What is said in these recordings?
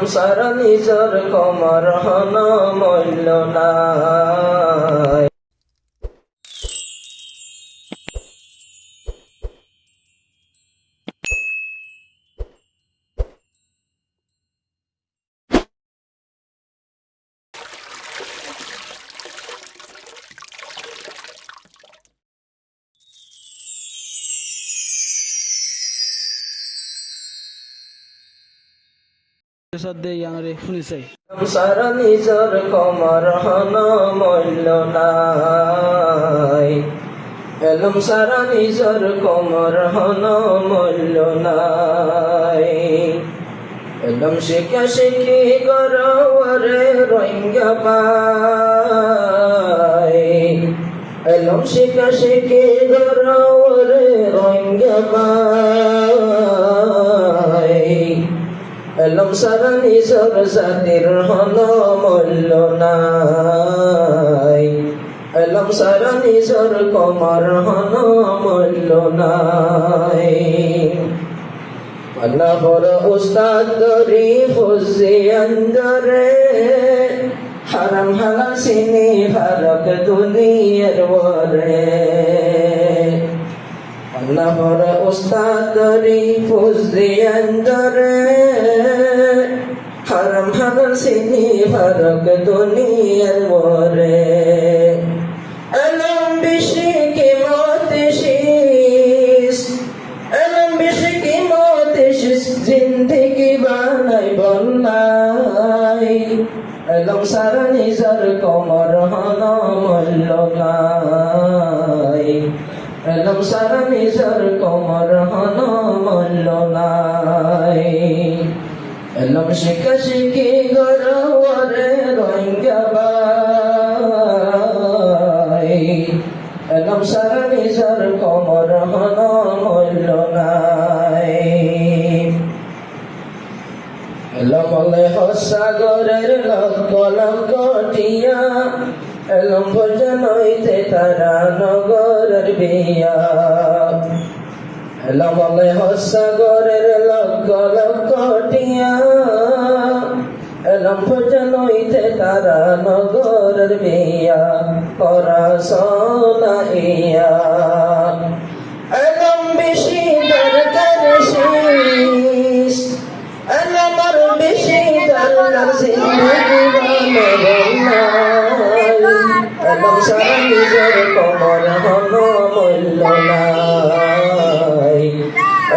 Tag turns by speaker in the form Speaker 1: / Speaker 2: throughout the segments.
Speaker 1: সারা নিজর কমর হন মূল্য নাই। সারা নিজর কমর হন মূল্য নাই। এলম সারা নিজর কমর হন মূল্য নাই। এলম শিখা শিখি গরওয়ারে রঙ্গা পাই। এলম শিখা শিখি গরওয়ারে রঙ্গা পাই। এলম সারা নিজর জাতির হন মূল্য নাই। এলম সারা নিজর কমর হন মূল্য নাই। আল্লাহর উস্তাদ দরি ফুজি অন্দরে হারাম হালাল চিনি ফারক দুনিয়ার ওরে। আল্লাহর উস্তাদ দরি ফুজি অন্দরে হারাম হালাল চিনি ফারক দুনিয়ার ওরে। এলম বেশি কি মতে শীষ, এলম বেশি কি মতে শীষ জিন্দেগি বানাই বন্যাই। এলম সারা নিজর কমর হন মূল্য নাই। এলম সারা নিজর কমর হন মূল্য নাই। এলম শিখা শিখি গরওয়ারে রঙ্গা পাই। এলম সারা নিজর কমর হন মূল্য নাই। এলম হলে সাগরের লক্ষ লক্ষ টিয়া। এলম ভোজন হইতে তারা নগরের বিয়া। এলম হলে সাগরের লক্ষ লক্ষ টিয়া। এলম ভোজন হইতে তারা নগরের বিয়া। পড়াশোনা ইয়া এলম বেশি দরকার শীষ। এলম আর বেশি দরকার জিন্দেগি বানাই নাই। এলম সারা নিজর কমর হন মূল্য নাই।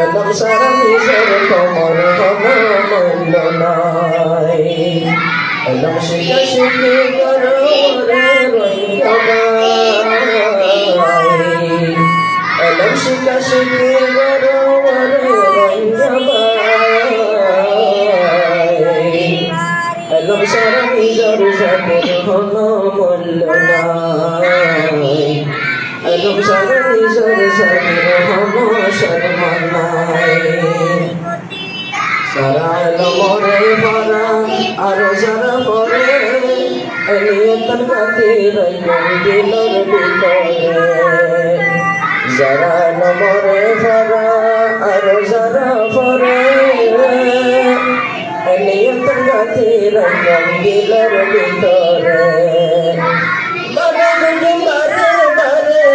Speaker 1: এলম সারা নিজর কমর হন মূল্য নাই। এলম শিখা শিখি গরওয়ারে রঙ্গা পাই। এলম শিখা শিখি গরওয়ারে রঙ্গা পাই। এলম সারা নিজর জাতির হন মূল্য নাই। এলম সারা নিজর জাতির হন সম্মান নাই। সারা এলমরে ভরা আর যারা পরে এলিয়তন খাতির দিলর ভিতরে। যারা এলমরে ভরা আর যারা পরে এলিয়তন খাতির দিলর ভিতরে। বারে গুজুম বারে বারে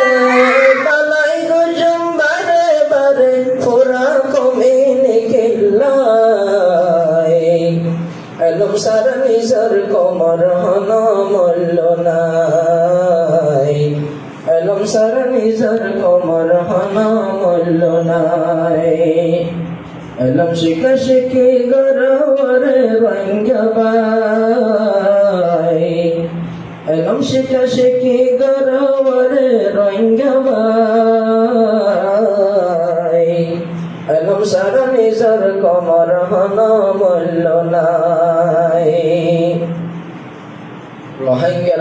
Speaker 1: বালাই গুজুম বারে বারে ফোরা কমিনে খেলাই। এলম সারা নিজর কমর হন মূল্য নাই। এলম সারা নিজর কমর হন মূল্য নাই। এলম শিখা শিখি গরওয়ারে রঙ্গা পাই। এলম শিখা শিখি গরওয়ারে রঙ্গা পাই। এলম সারা নিজর কমর হন মূল্য নাই।